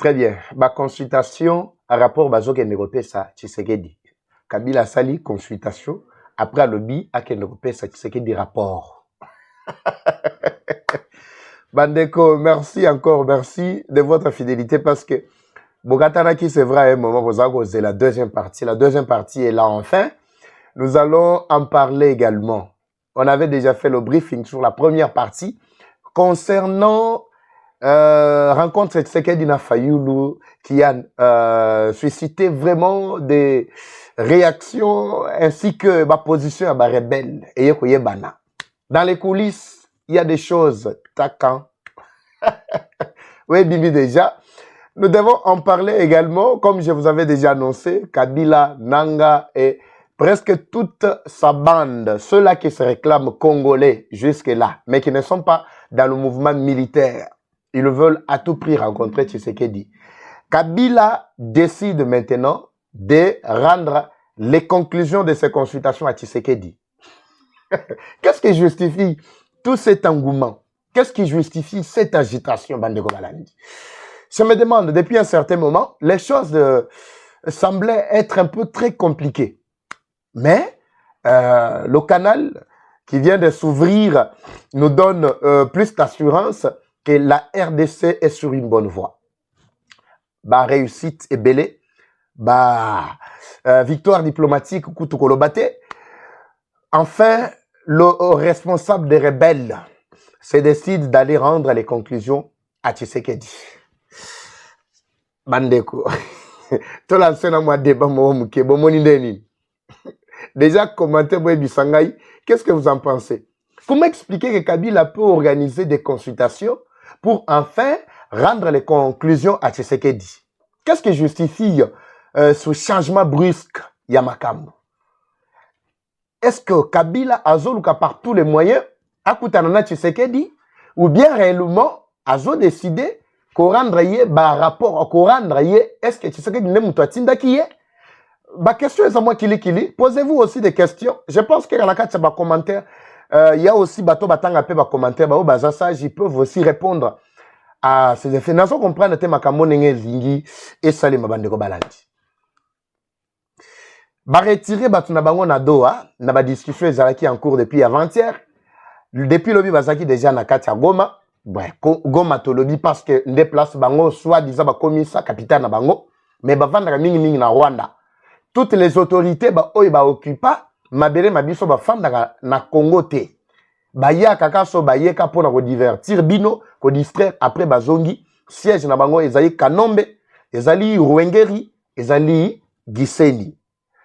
Très bien. Ma consultation à rapport bazo ke negope sa Tshisekedi. Kabila sali consultation après le bi a ke negope sa Tshisekedi rapport. Bandeko, merci encore, merci de votre fidélité parce que Bogatana qui c'est vrai à un moment vous c'est la deuxième partie. La deuxième partie est là enfin. Nous allons en parler également. On avait déjà fait le briefing sur la première partie concernant rencontre Tshisekedi na Fayulu qui a suscité vraiment des réactions ainsi que ma position à ma rebelle et bana. Dans les coulisses, il y a des choses taquant. Oui, Bibi déjà. Nous devons en parler également, comme je vous avais déjà annoncé, Kabila, Nanga et presque toute sa bande, ceux-là qui se réclament congolais jusque-là, mais qui ne sont pas dans le mouvement militaire. Ils veulent à tout prix rencontrer Tshisekedi. Kabila décide maintenant de rendre les conclusions de ses consultations à Tshisekedi. Qu'est-ce qui justifie tout cet engouement? Qu'est-ce qui justifie cette agitation, Bandeko Balandi? Je me demande, depuis un certain moment, les choses semblaient être un peu très compliquées. Mais le canal qui vient de s'ouvrir nous donne plus d'assurance que la RDC est sur une bonne voie. Bah, réussite est belle. Bah, victoire diplomatique, Koutou-Kolobate. Enfin, le responsable des rebelles se décide d'aller rendre les conclusions à Tshisekedi. Bandeko. Tout l'ancien à moi débat, déjà commenté, qu'est-ce que vous en pensez? Comment expliquer que Kabila peut organiser des consultations pour enfin rendre les conclusions à Tshisekedi? Qu'est-ce qui justifie ce changement brusque Yamakambo? Est-ce que Kabila a par tous les moyens à Koutanana Tshisekedi ou bien réellement a décidé qu'on rendre rapport qu'on rendre est-ce que Tshisekedi n'est pas Tinda qui est? Ma question est à moi Kili. Posez-vous aussi des questions. Je pense que dans la carte, il y a commentaire. Il y a aussi bateau batanga pe ba commentaire ba baza sage, ils peuvent aussi répondre à ces effets. Nous comprendre te makambo nenge zingi et sali mabandeko balandi. Ba retirer batu na bango na doa na ba discussion ezalaki en cours depuis avant-hier. Depuis lobi bazaki déjà na kati ya Goma. Ouais, Goma to lobi parce que nde place bango soit disant ba komisa capitaine na bango, mais ba vendre mingi na Rwanda. Toutes les autorités ba occupa mabere mabiso ba fanda na Congo te. Ba ya kaka so ba yeka pona ko divertir bino, ko distraire après bazongi siège na bango ezali Kanombe, ezali Ruengeri, ezali Gisenyi.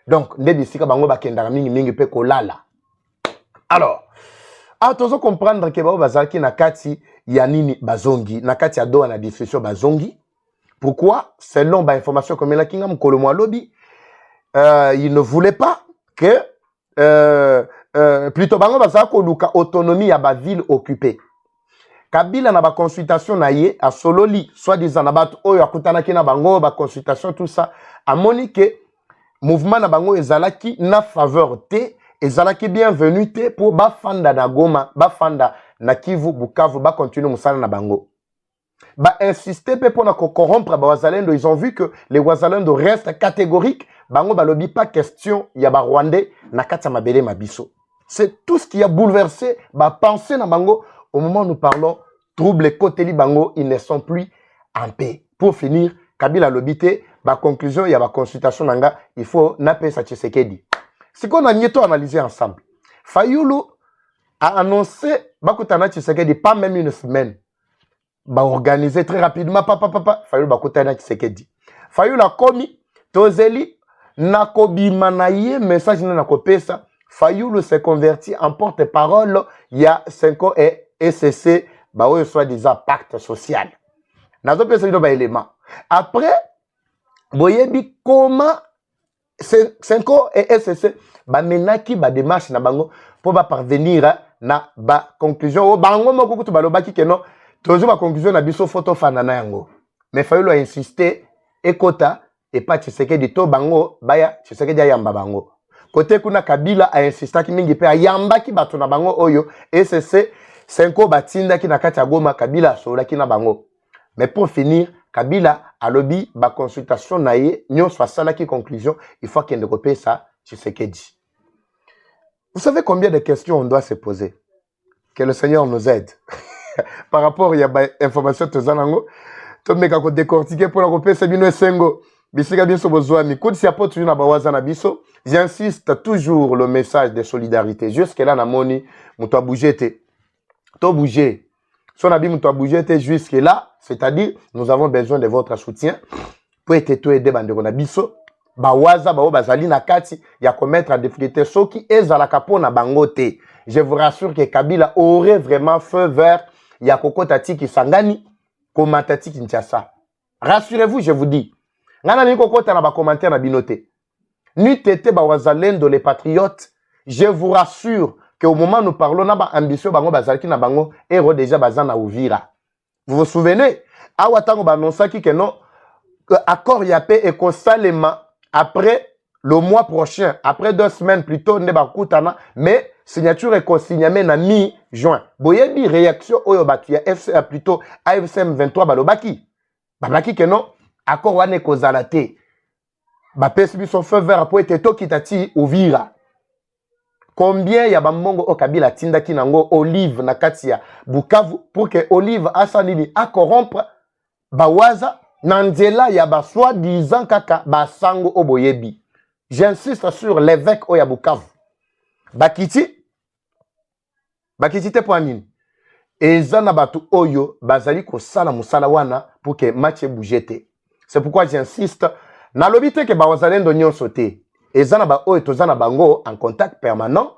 Donc nde bisika bango ba kendaka mingi pe kolala. Alors, tozo comprendre que ba bazaki na kati ya nini bazongi, na kati ya doa na discussion bazongi. Pourquoi? Selon ba information comme la kinga mkolo mwa lobi, il ne voulait pas que plutôt bango bazaka koluka autonomie ya ba ville occupée. Kabila na ba consultation na ye a sololi soit disant na bato oyo akutanaki na bango ba consultation tout ça amoni que mouvement na bango ezalaki na faveur te ezalaki bienvenu te pour bafanda na Goma bafanda na Kivu Bukavu ba continuer musala na bango. Ba insister pe pona ko corrompre ba wazalendo, ils ont vu que les wazalendo restent catégoriques. Bango balobi pas question ya ba Rwandais na kati mabele mabiso. C'est tout ce qui a bouleversé ba pensée na bango au moment où nous parlons trouble côté bango, ils ne sont plus en paix. Pour finir, Kabila lobité ba conclusion ya ba consultation nanga, il faut nape sa Tshisekedi. Ce qu'on a nieto analysé ensemble. Fayulu a annoncé bakutana Tshisekedi pas même une semaine. Ba organiser très rapidement papa Fayulu bakutana Tshisekedi. Fayulu a commis tozeli nakobima na ye message na nakopesa. Fayulu se convertit en porte-parole il y a 5 ans et SCC ba oyo soi-disant pacte social. Nazo pesa ino ba élément. Après boyebi comment 5 ans et SCC ba menaki ba démarche na bango pour ba parvenir na ba conclusion o bango moko kutu balobaki que non toujours ba conclusion na biso photo fanana yango. Mais Fayulu a insisté ekota et pas Tshisekedi to bango baya Tshisekedi ayamba bango. Côté kuna Kabila a insisté ki mingi pe ayamba ki bato na bango oyo SCC 5 batinda ki na kati ya Goma Kabila sola ki na bango. Mais pour finir Kabila alobi ba consultation na ye nyon soit ça qui conclusion il faut qu'il ne copie ça Tshisekedi. Vous savez combien de questions on doit se poser? Que le Seigneur nous aide. Par rapport à l'information que nous avons décortiqué pour la copie Sabino Sengo. J'insiste toujours le message de solidarité. Jusque là, namoni, moutou a bougé. Tout bougé. Si on a dit moutou a bougé, jusque là, c'est-à-dire, nous avons besoin de votre soutien pour aider tout aider bande na biso. Bawaza, bao bazali na kati, ya commettre en difficulté. Ceux qui est à la capo na bangote. Je vous rassure que Kabila aurait vraiment feu vert. Ya koko tati ki sangani, komatati Kinshasa. Rassurez-vous, je vous dis. Ngana ni koko ta na ba commentaire na binote. Ni tete ba wazalendo les patriotes, je vous rassure que au moment où nous parlons na ba ambition bango bazalaki na bango ero déjà bazana Uvira. Vous vous souvenez? Awa tango ba annonçaki que non accord yapé et consalement après le mois prochain, après 2 semaines plus tôt ne ba kutana mais signature et consigname na mi-juin. Boyebi réaction oyo batu ya FCA plutôt AFCM 23 balobaki. Babaki que non accord wane kozala te. Ba pesi biso feu vert pour être to kitati Uvira. Combien ya bamongo o Kabila tinda kinango Olive na katia Bukavu pour que Olive asanini a corrompre bawaza nandela ya ba soi-disant kaka basango oboyebi. J'insiste sur l'évêque o ya Bukavu. Bakiti te po nini. Eza na batu oyo bazali ko sala musala wana pour que match bougete. C'est pourquoi j'insiste na lobite ke bawazalendo nyonso te. Eza na ba oyo tozana bango en contact permanent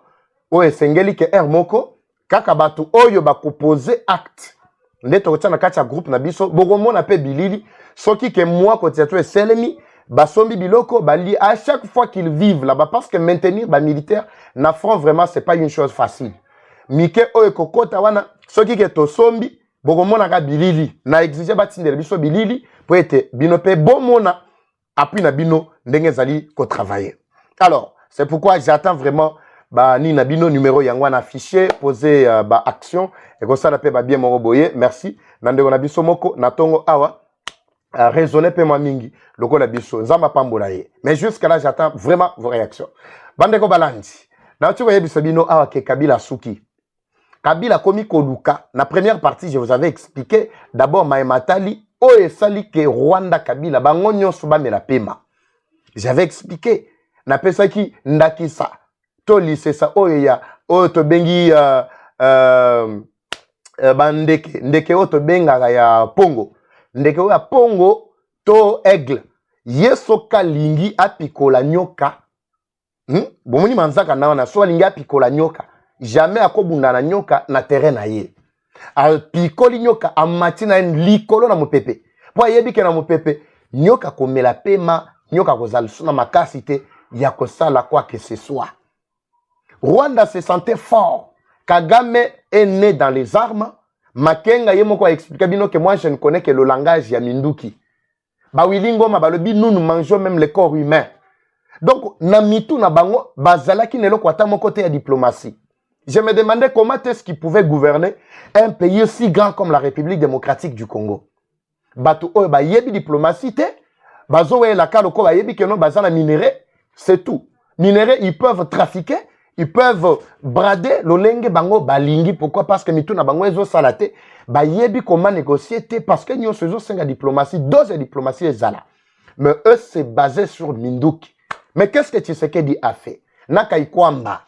oyo esengeli ke moko kaka batu oyo bakopose acte. Nde tokotia na kati ya groupe na biso bogomona pe bilili soki ke moi kotia to eselemi basombi biloko bali à chaque fois qu'ils vivent là-bas parce que maintenir ba militaire na front vraiment c'est pas une chose facile. Mike oyo kokota wana soki ke to sombi bogomona ka bilili na exige batindela biso bilili pour être bino pe bomona appui na bino ndenge zali ko travailler. Alors, c'est pourquoi j'attends vraiment ba ni na bino numéro yango na affiché poser ba action et comme ça la pe ba bien moko boye. Merci. Nandeko na biso moko na tongo awa raisonner pe moi mingi loko na biso nzamba pambola ye. Mais jusqu'à là j'attends vraiment vos réactions. Bandeko balandi. Na tu voyez biso bino awa ke Kabila suki. Kabila komi koluka. Na première partie, je vous avais expliqué d'abord Maïmatali o esali ke Rwanda Kabila bango nyonso bamela pema. J'avais expliqué na pesa ki ndakisa to lisesa oyo ya oyo to bengi bandeke ndeke oyo to benga ya pongo ndeke oyo ya pongo to aigle yeso kalingi apikola nyoka bomoni manzaka na wana so alingi apikola nyoka jamais akobunda na nyoka na terrain na ye apikoli nyoka amati na likolo na mopepe po ayebi ke na mopepe nyoka komela pema nyoka kozala suna makasi te ya kosala quoi que ce soit. Rwanda se sentait fort. Kagame est né dans les armes. Makenga yemoko a expliqué bino que moi je ne connais que le langage ya Minduki. Ba wilingo ma balobi nous mangeons même le corps humain. Donc na mitu na bango bazalaki nelo kwata moko te ya diplomatie. Je me demandais comment est-ce qu'il pouvait gouverner un pays si grand comme la République démocratique du Congo. Batu oyo ba yebi diplomatie te bazo we la kaloko ba yebi que non bazana minerai. C'est tout. Minéraux, ils peuvent trafiquer, ils peuvent brader l'olenge bango balingi. Pourquoi? Parce que mituna bango ezo salate. Ba yebi comment négocier te parce que nous faisons 5 diplomatie, 2 diplomatie ezala. Mais eux c'est basé sur Minduki. Mais qu'est-ce que Tshisekedi a fait? Naka ikwamba.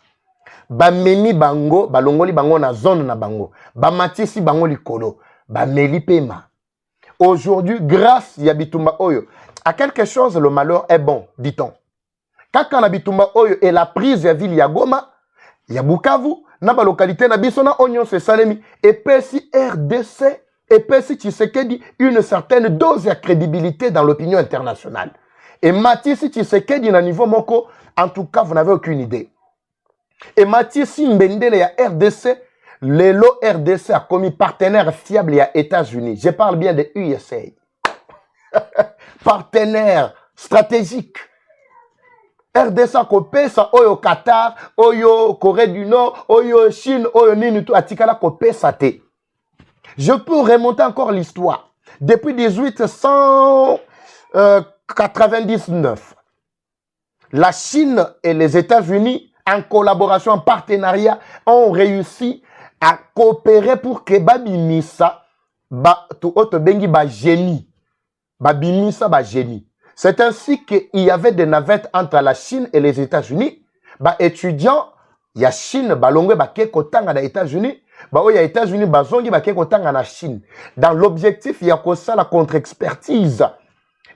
Ba meni bango, ba longoli bango na zone na bango. Ba matisi bango likolo. Ba meli pema. Aujourd'hui, grâce ya bitumba oyo, à quelque chose le malheur est bon, dit-on. Kaka na bitumba oyo et la prise ya ville ya Goma, ya Bukavu, na ba localité na biso na Onyon se salemi et pesi RDC et pesi Tshisekedi une certaine dose de crédibilité dans l'opinion internationale. Et Matisi Tshisekedi na niveau moko, en tout cas vous n'avez aucune idée. Et Matisi Mbendele ya RDC, Lelo RDC a commis partenaire fiable ya États-Unis. Je parle bien de USA. Partenaire stratégique. RDC kopesa oyo Qatar, oyo Corée du Nord, oyo Chine, oyo nini tout atikala kopesa te. Je peux remonter encore l'histoire. Depuis 1899, la Chine et les États-Unis, en collaboration, en partenariat, ont réussi à coopérer pour que Babimisa, génie. Babimisa, génie. C'est ainsi qu'il y avait des navettes entre la Chine et les États-Unis. Étudiants, il y a Chine, balongwe, kotanga na États-Unis. Il y a États-Unis, bazongi, kotanga na Chine. Dans l'objectif, il y a ça la contre-expertise.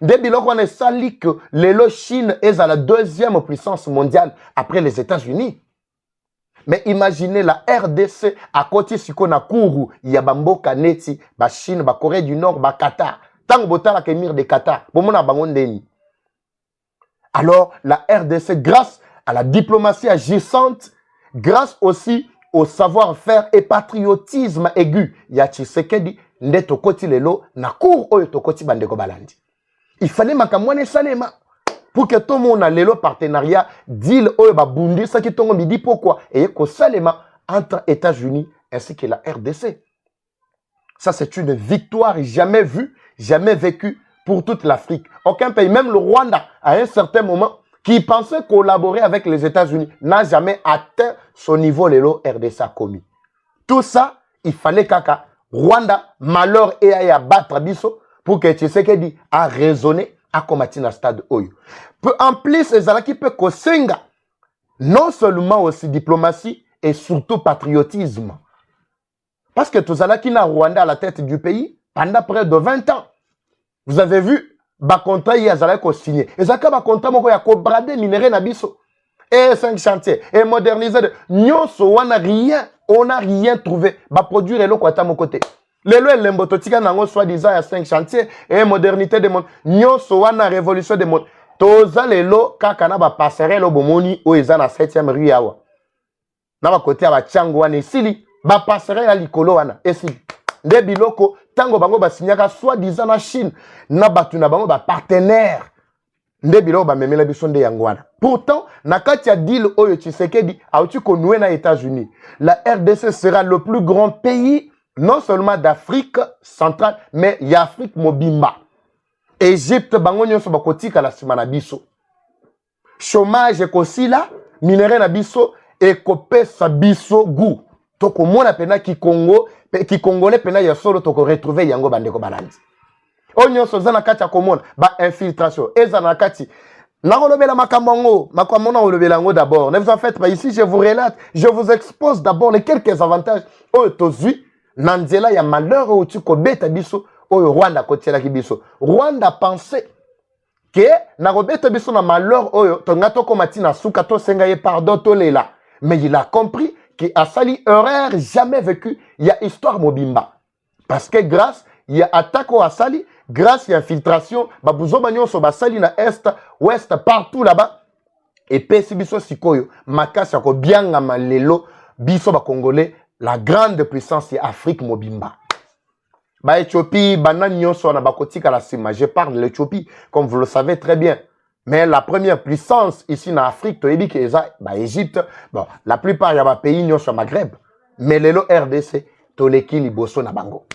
Depuis lors, on est sali que la Chine est à la deuxième puissance mondiale après les États-Unis. Mais imaginez la RDC à côté de la Kourou, il y a Bambo Kaneti, la Chine, la Corée du Nord, le Qatar. Tant que la Kémir de Qatar, alors la RDC, grâce à la diplomatie agissante, grâce aussi au savoir-faire et patriotisme aigu, il y a Tshisekedi, Ndeto Koti Lelo, na Kour Oyo Tokoti Bandeko Balandi. Il fallait makamwane salema pour que tout le monde ait le partenariat deal Oyo Babundi, ça qui tombe midi pourquoi et que salema entre États-Unis ainsi que la RDC. Ça c'est une victoire jamais vue, jamais vécue pour toute l'Afrique. Aucun pays, même le Rwanda, à un certain moment, qui pensait collaborer avec les États-Unis, n'a jamais atteint son niveau Lelo RDC a commis. Tout ça, il fallait qu'à Rwanda, malheur et à battre Bisso pour que Tshisekedi a raisonné à combattre dans le stade Oyo. En plus, les Alaki peut kosenga non seulement aussi diplomatie et surtout patriotisme. Parce que tous Alaki na Rwanda à la tête du pays pendant près de 20 ans. Vous avez vu, ba contrat y a signé. Et ça ba contrat moko ya ko brader minerai na biso. Et 5 chantiers et moderniser. Nyonso on n'a rien trouvé. Ba produire le kwata mon côté. Lelo lembototika nango soi-disant ya 5 chantiers et modernité de monde. Nyonso wana révolution de monde. Toza lelo kaka na ba passerelle bomoni o eza na 7e rue yawa. Na ba côté ya ba chango wana esili ba passerelle ya likolo wana esili. Nde biloko tango bango ba signaka soi-disant na Chine na batu na bango ba partenaire. Nde biloko ba memela biso nde yango wana. Pourtant na kati ya deal oyo Tshisekedi auti konoué na États-Unis. La RDC sera le plus grand pays non seulement d'Afrique centrale mais y'Afrique mobimba. Égypte bango nyonso bakotika la sima na biso. Chômage ekosila, minerai na biso ekopesa biso goût. Toko mona pena ki Congo, ki congolais pena ya solo toko retrouver yango bandeko balandi. Onyoso zana kati ya komona ba infiltration eza na kati. Na olobela makambango, makamona olobela ngo d'abord. Ne vous en faites pas ici, je vous relate, je vous expose d'abord les quelques avantages oyo tozui na nzela ya malheur oyo tiko beta biso oyo Rwanda kotiela ki biso. Rwanda pensait que na robeta biso na malheur oyo tonga toko matina suka to senga ye pardon to lela. Mais il a compris que a sali erreur jamais vécu, il y a histoire mobimba. Parce que grâce il y a attaque au Asali, grâce il y a infiltration, babuzo banyo so basali na est, ouest partout là-bas. Et pesi biso sikoyo, makasi yako bianga malelo biso ba congolais, la grande puissance est Afrique mobimba. Ba Éthiopie, banan nyonso na bakotika la sima. Je parle de l'Éthiopie comme vous le savez très bien. Mais la première puissance ici en Afrique, tu dis que Égypte, bon, la plupart y a des pays nyonso sur Maghreb. Mais lelo RDC, toleki liboso na bango.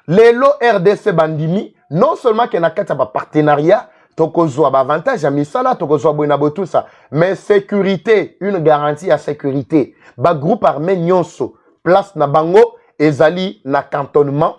Lelo RDC bandimi, non seulement qu'il y a un partenariat, tokozwa avantage à misala, tokozwa boinabo tout ça, mais sécurité, une garantie à sécurité. Ba groupe armé nyonso, place na bango, ezali na cantonnement,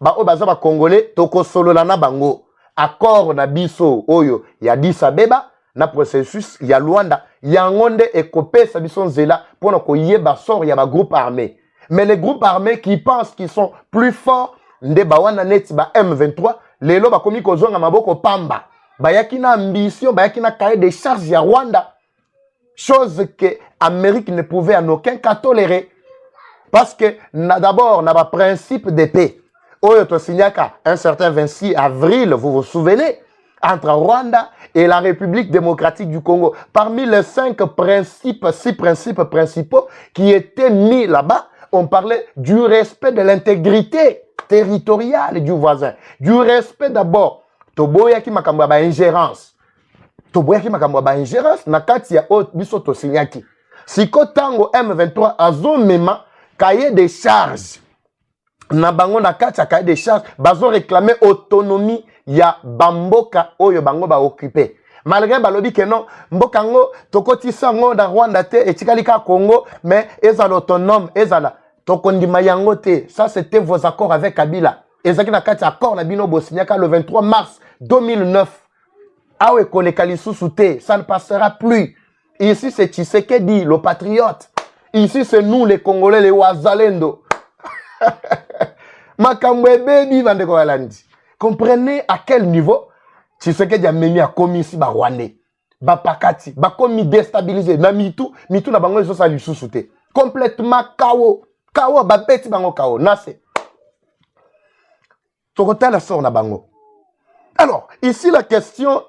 ba o baza ba congolais, tokosolo na bango. Accord na biso oyo ya Addis Abeba na processus ya Luanda ya ngonde ekopé sa biso nzela pour na koyeba sort ya ba groupe armé. Mais les groupes armés qui pensent qu'ils sont plus forts nde ba wana neti ba M23 lelo ba komi kozonga maboko pamba. Ba yaki na ambition, ba yaki na cahier des charges ya Rwanda. Chose que Amérique ne pouvait en aucun cas tolérer. Parce que d'abord na ba principe de paix. Oyo to signaka un certain 26 avril, vous vous souvenez, entre Rwanda et la République démocratique du Congo. Parmi les 6 principes principaux qui étaient mis là-bas, on parlait du respect de l'intégrité territoriale du voisin. Du respect d'abord. Toboyaki makambo ba ingérence. Toboyaki makambo ba ingérence na kati ya biso to signaki. Siko tango M23 azomema cahier des charges na bango na kati ya cahier des charges bazo réclamer autonomie ya bamboka oyo bango ba occuper. Malgré balobi que non mboka ngo tokotisa ngo na Rwanda te etikali ka Congo mais ezala autonome ezala tokondima yango te. Ça c'était vos accords avec Kabila. Ezaki na kati accord na bino bosignaka le 23 mars 2009. Awe koleka lisusu te, ça ne passera plus. Ici c'est Tshisekedi le patriote. Ici c'est nous les Congolais les Wazalendo. Makambwe baby bandeko balandi. Comprenez à quel niveau Tshisekedi a mené à commis ici ba Rwandais. Ba pakati, ba komi déstabilisé na mitu na bango zo sa lisusu te. Complètement KO. KO ba beti bango KO. Nase. Tokota la sort na bango. Alors, ici la question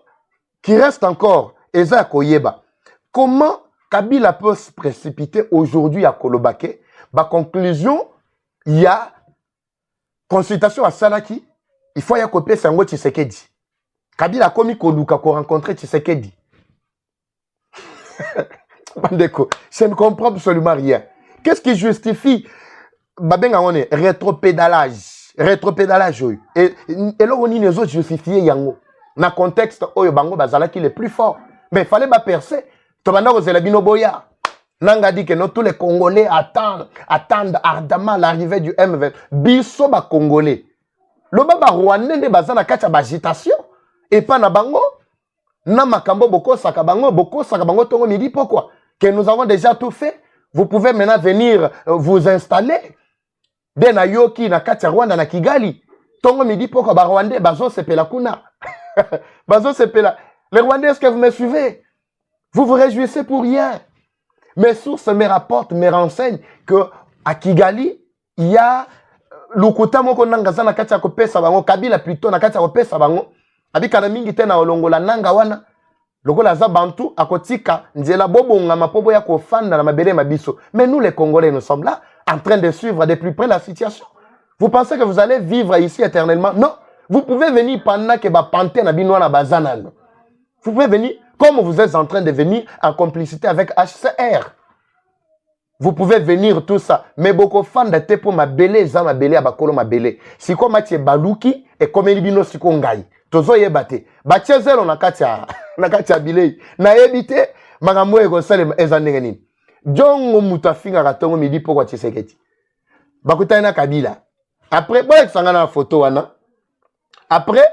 qui reste encore Eza Koyeba. Comment Kabila peut se précipiter aujourd'hui à Kolobake? Ba conclusion, il y a consultation à Salaki. Il faut y accompagner Sango Tshisekedi. Kabila a commis Koluka pour rencontrer Tshisekedi. Bandeko, je ne comprends absolument rien. Qu'est-ce qui justifie Babenga on est rétropédalage. Rétropédalage. Et là on y les autres justifier yango. Dans le contexte oyo bango bazalaki le plus fort. Mais il fallait pas percer. Tobanda ko zelabino boya. Nanga dit que non, tous les Congolais attendent ardemment l'arrivée du M20. Biso ba Congolais. Le baba Rwandais ne bazana kacha bagitation. Et pas na bango. Na makambo boko saka bango tongo midi pourquoi? Que nous avons déjà tout fait. Vous pouvez maintenant venir vous installer. De na yoki na kacha Rwanda na Kigali. Tongo midi pourquoi ba Rwandais bazo sepela kuna. Bazo sepela. Les Rwandais, est-ce que vous me suivez? Vous vous réjouissez pour rien. Mes sources me rapportent, me renseignent que à Kigali, il y a Lukuta moko nangaza na kati ya kopesa bango Kabila plutôt na kati ya kopesa bango abika mingi tena olongola nanga wana lokola za bantu akotika nzela bobonga mapobo ya kofanda na mabele mabiso. Mais nous les Congolais nous sommes là en train de suivre de plus près la situation. Vous pensez que vous allez vivre ici éternellement? Non. Vous pouvez venir pendant que ba panté na bino na bazana. Vous pouvez venir comme vous êtes en train de venir en complicité avec HCR. Vous pouvez venir tout ça. Mais beaucoup de fans de te pour ma belé, za ma belé, abakolo ma belé. Si comme Mathieu Balouki et comme Elibino Sikongai. Tozo yebate. Batia zelo na katia bilei. Na ebite, magamwe ego sale ezanengeni. Jongo mutafinga katongo midi poko Tshisekedi. Bakuta na Kabila. Après, bon, sangana photo wana. Après,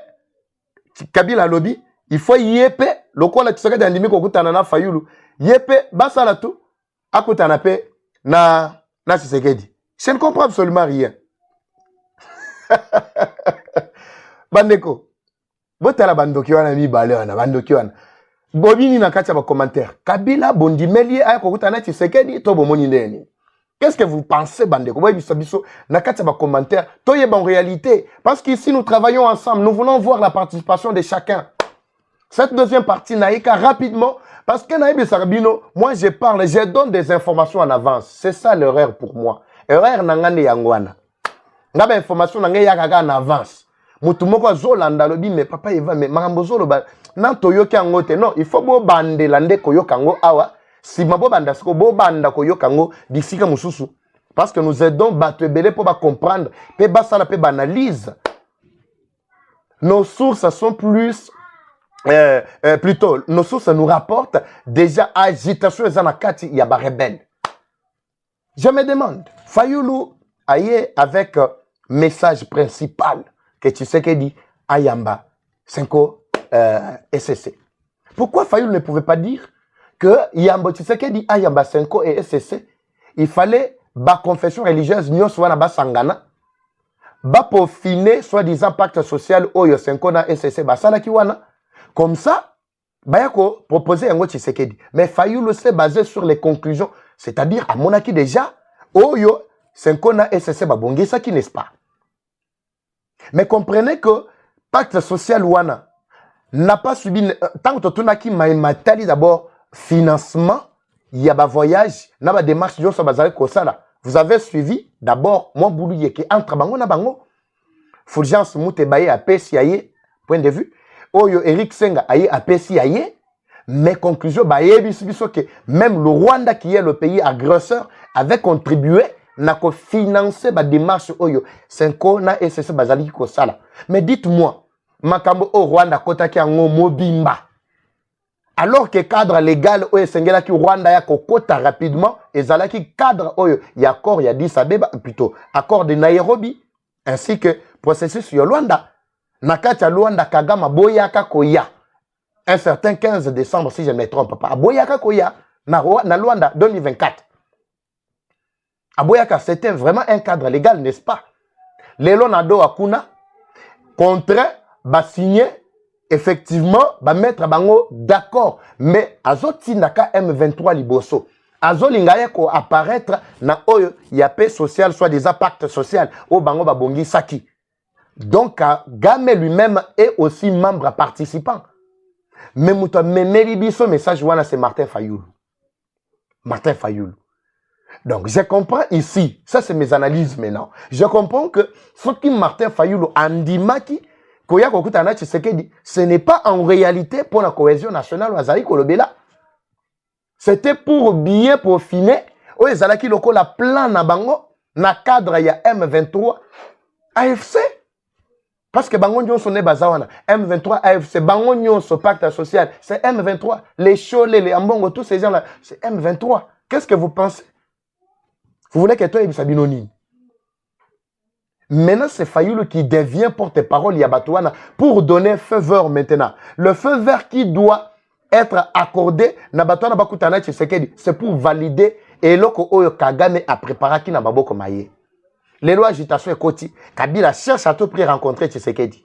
Kabila lobby. Il faut yepe, le quoi la Tshisekedi andimi kokutana na Fayulu. Yepe, basala tout, akutana pe na Tshisekedi. Je ne comprends absolument rien. Bandeko, botala bandoki wana mi bale wana, bandoki wana. Bobini na katia ba commentaire. Kabila bondimeli aya kokutana Tshisekedi to bomoni ndeni. Qu'est-ce que vous pensez, bandeko? Boy biso na katia ba commentaire. Toye en réalité, parce qu'ici nous travaillons ensemble, nous voulons voir la participation de chacun. Cette deuxième partie, Naïka, rapidement, parce que Naïbi Sarbino, moi je parle, je donne des informations en avance. C'est ça l'erreur pour moi. Erreur nangane yangwana. Ngabe information nangane yakaga en avance. Mutumoko zolanda lobi, mais papa Eva, mais marambo zoloba, nan toyoki angote. Non, il faut bo bande lande koyokango awa. Si mabo banda sko bo banda koyokango disika mususu. Parce que nous aidons Batebele pour comprendre, pe basala pe banalise. Nos sources sont plus plutôt, nos sources nous rapportent déjà agitation et anakati yaba rebelle. Je me demande, Fayulu aye avec message principal que tu sais qu'il dit Ayamba 5 SCC. Pourquoi Fayulu ne pouvait pas dire que Yamba tu sais qu'il dit Ayamba 5 et SCC? Il fallait ba confession religieuse nyo soit na ba sangana ba peaufiner soi-disant pacte social oyo 5 na SCC ba sala ki wana. Comme ça, Bayako proposait un autre Tshisekedi. Mais Fayulu s'est basé sur les conclusions. C'est-à-dire, à mon avis déjà, Oyo, c'est qu'on a SSC Babongi, ça qui n'est-ce pas. Mais comprenez que pacte social Wana n'a pas subi, tant que tout qui m'a matali d'abord financement, il y a un voyage, il y a une démarche, vous avez suivi d'abord, mon boulot qui est entre Bango na Bango. Fulgence Moutebaye à PCAE, point de vue. Oyo Eric Senga aye apesi aye, mais conclusion ba yebi que même le Rwanda qui est le pays agresseur avait contribué na ko financer ba démarche oyo Senko na SSC bazali ko sala. Mais dites-moi, makambo au Rwanda kotaki yango mobimba. Alors que cadre légal oyo sengela ki Rwanda ya kokota rapidement ezalaki cadre oyo ya accord ya Addis Abeba plutôt accord de Nairobi ainsi que processus yo Rwanda nakati ya Rwanda Kagame boyaka koya un certain 15 décembre si je ne me trompe pas boyaka koya na Rwanda 2024 aboyaka c'était vraiment un cadre légal n'est-ce pas lelo na do akuna contrat ba signé effectivement ba mettre bango d'accord mais azoti naka M23 liboso azolinga ye ko apparaître na oyo ya paix sociale soit des impacts social au bango ba bongi saki donc Kagame lui-même est aussi membre participant mais muto memeli biso message wana c'est Martin Fayulu donc je comprends ici ça c'est mes analyses maintenant je comprends que ce qui Martin Fayulu andimaki Koya kokutana Tshisekedi, ce n'est pas en réalité pour la cohésion nationale ou Azali Kolobela. C'était pour bien peaufiner. Ou Ezalaki loko la plan na bango na cadre ya M23 AFC. Parce que bango nyon sonne bazawana M23 AFC bango nyon so pacte social, c'est M23. Les Cholé, les Ambongo, tous ces gens là, c'est M23. Qu'est-ce que vous pensez? Vous voulez que toi et Sabinoni? Maintenant, c'est Fayulu qui devient porte-parole Yabatouana pour donner feu vert maintenant. Le feu vert qui doit être accordé, Nabatouana Bakutana Tshisekedi, c'est pour valider et loko oyo Kagame a préparé qui n'a pas beaucoup maillé. Les lois agitation et koti, Kabila cherche à tout prix rencontrer Tshisekedi.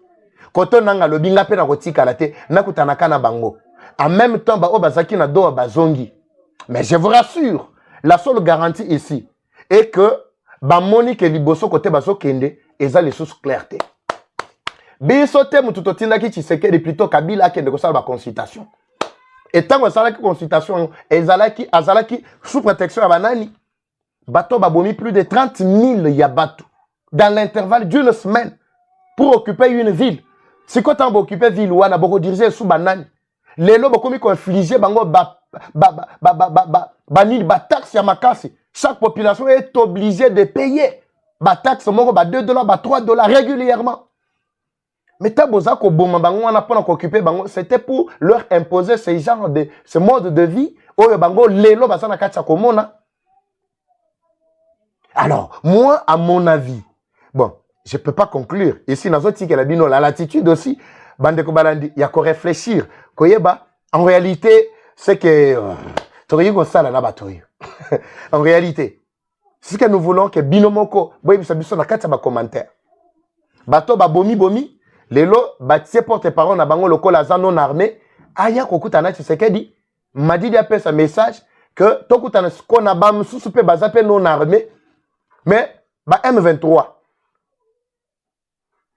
Koto nanga lobinga pe na koti kalate, nakutana kana bango. En même temps, ba obazaki na do bazongi. Mais je vous rassure, la seule garantie ici est que Monique liboso côté baso kende eza les sources clarté. Biso te mututo tindaki Tshisekedi plutôt Kabila kende ko sala ba consultation. Et tant que sala ki consultation azalaki sous protection ya banani bato babomi plus de 30 000 ya bato dans l'intervalle d'une semaine pour occuper une ville. Si quand on occuper ville wana boko diriger sous banani. Lelo bokomi ko infliger bango banil ba taxe ya makasi. Chaque population est obligée de payer ba taxe moko ba $2 ba $3 régulièrement. Mais taboza ko boma bango wana pona ko occuper bango, c'était pour leur imposer ce mode de vie oyo bango lelo basana katsa komona. Alors, moi à mon avis, bon, je peux pas conclure. Ici nazoti que la bino la latitude aussi bande ko balandi ya ko réfléchir koyeba en réalité c'est que en réalité, c'est ce que nous voulons que Binomoko, boyibisabiso na kati ba commentaire. Bato ba bomi, lelo batie porte-parole na bango lokola za non armé, aya kokutana Tshisekedi, Madidi a fait un message que tokutana skona ba msusu pe bazape non armé, mais ba M23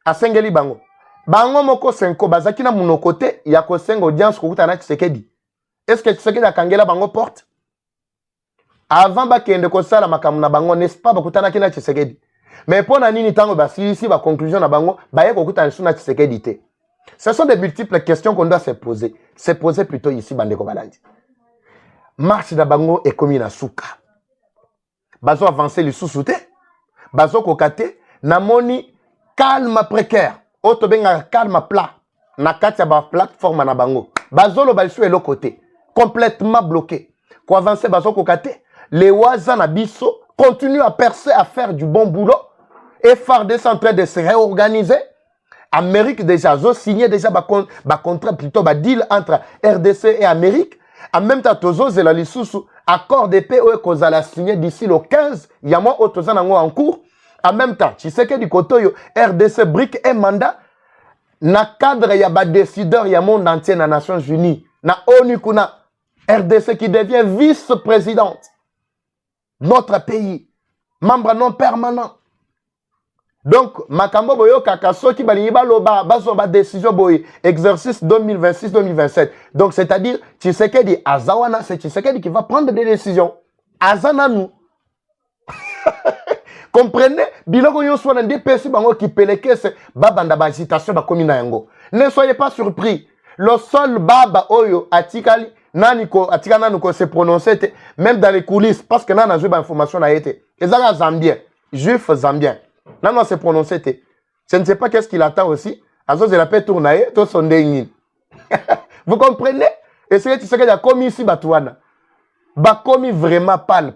asengeli bango. Bango moko senko bazaki na munokote ya kosenga audience kokutana Tshisekedi. Est-ce que Tshisekedi a kangela bango porte? Avant bakende kosala makambo na bango n'est-ce pas bakutana kina Tshisekedi. Mais pour na nini tango basilisi ba conclusion na bango baye kokutana suna Tshisekedi te. Ce sont des multiples questions qu'on doit se poser. Se poser plutôt ici bandeko balandi. Marche na bango ekomi na suka. Bazo avancer le sous-souté. Bazo kokate na moni calme précaire. Oto benga calme plat. Na kati ya ba plateforme na bango. Bazo lo balsu elo côté. Complètement bloqué. Ko avancer bazo kokate. Les Ouazan Abisso continuent à percer, à faire du bon boulot. Et FARDC en train de se réorganiser. Amérique déjà, ils ont signé déjà un contrat, plutôt un deal entre RDC et Amérique. En même temps, ils ont accord de paix qu'ils ont signé d'ici le 15. Il y a moins en cours. En même temps, tu sais que du côté RDC brique un mandat. Na cadre, il y a des décideurs, il y a monde entier dans les Nations Unies. Na ONU, RDC qui devient vice-présidente. Notre pays, membre non permanent. Donc, makambo boyo kakaso ki balingi baloba bazo ba décision boy exercice 2026-2027. Donc, c'est-à-dire Tshisekedi azawana, c'est Tshisekedi qui va prendre des décisions. Azana nous. Comprenez? Biloko yo soit dans des pays bango qui peleke se babanda ba agitation ba komina yango. Ne soyez pas surpris. Le seul baba oyo atikali Naniko, atika naniko se prononcer, même dans les coulisses, parce que nan a joué d'information a été. Et ça, Zambien, juif zambien. Nan a se prononcer. Je ne sais pas qu'est-ce qu'il attend aussi. Azo de la paix tournaye, tout son déni. Vous comprenez? Et c'est que tu sais qu'il y a commis ici, Batouana. Ba commis vraiment pâle.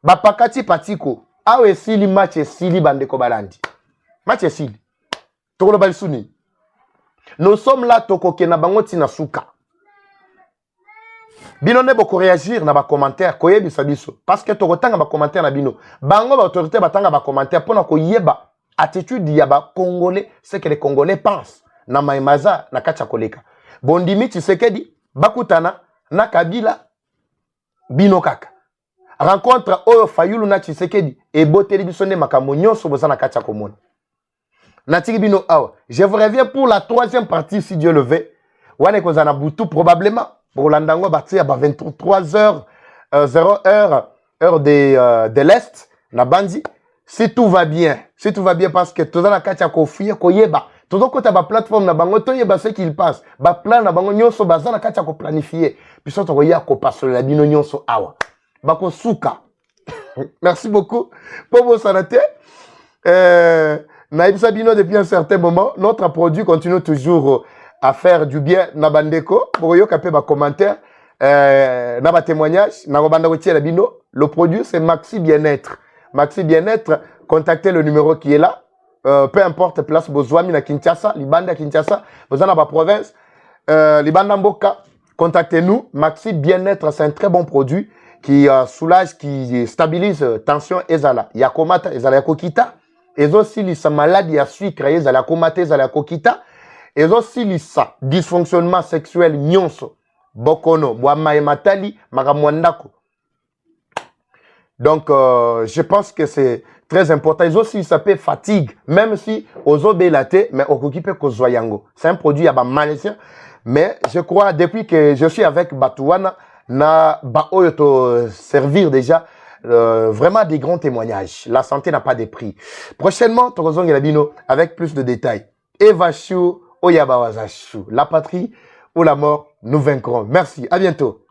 Ba pakati patiko. Awe sili match sili bandeko balandi. Match sili. Tokolo balisuni. Nous sommes là, tokoke na bango tina suka. Bino ne boko réagir na ba commentaire koye bisabiso parce que to kotanga ba commentaire na bino bango ba autorité batanga ba commentaire pona ko yeba attitude ya ba congolais ce que les congolais pensent na maimaza na kacha koleka bondimi Tshisekedi bakutana na Kabila bino kaka rencontre oyo Fayulu na Tshisekedi et boteli biso ne makambo nyonso boza na kacha komona na tiki bino awa je vous reviens pour la troisième partie si Dieu le veut wane kozana butu probablement pour l'Andango, à 23h, 0h, heure de l'Est, na bandi. Si tout va bien parce que tout la katia kofuye koyeba. Tout le côté ba plateforme na bango to yeba ce qu'il passe. Ba plan na bango nyonso baza na katia ko planifier. Puis so to ya ko passe la bino nyonso awa. Ba ko suka. Merci beaucoup pour vos santé. Naïbsa bino depuis un certain moment, notre produit continue toujours à faire du bien na bandeko pour yo capé ba commentaire na ba témoignage na banda ko tiela bino le produit c'est Maxi Bien-être contactez le numéro qui est là peu importe place bozwami na Kinshasa libanda Kinshasa bozana ba province libanda mboka contactez-nous Maxi Bien-être c'est un très bon produit qui soulage qui stabilise tension ezala yakomata ezala yakokita ezo silisa maladie ya sucre ezala yakomata ezala yakokita et aussi lisa dysfonctionnement sexuel nyonso bokono bwama ematali makamwandako. Donc je pense que c'est très important. Ils aussi ça peut fatigue même si ozo belate mais okokipe kozwayango. C'est un produit à ba malaisien mais je crois depuis que je suis avec Batouana na ba oyo servir déjà vraiment des grands témoignages. La santé n'a pas de prix. Prochainement Tokozong Elabino avec plus de détails. Eva Chou Oyabawazashu, la patrie ou la mort, nous vaincrons. Merci, à bientôt.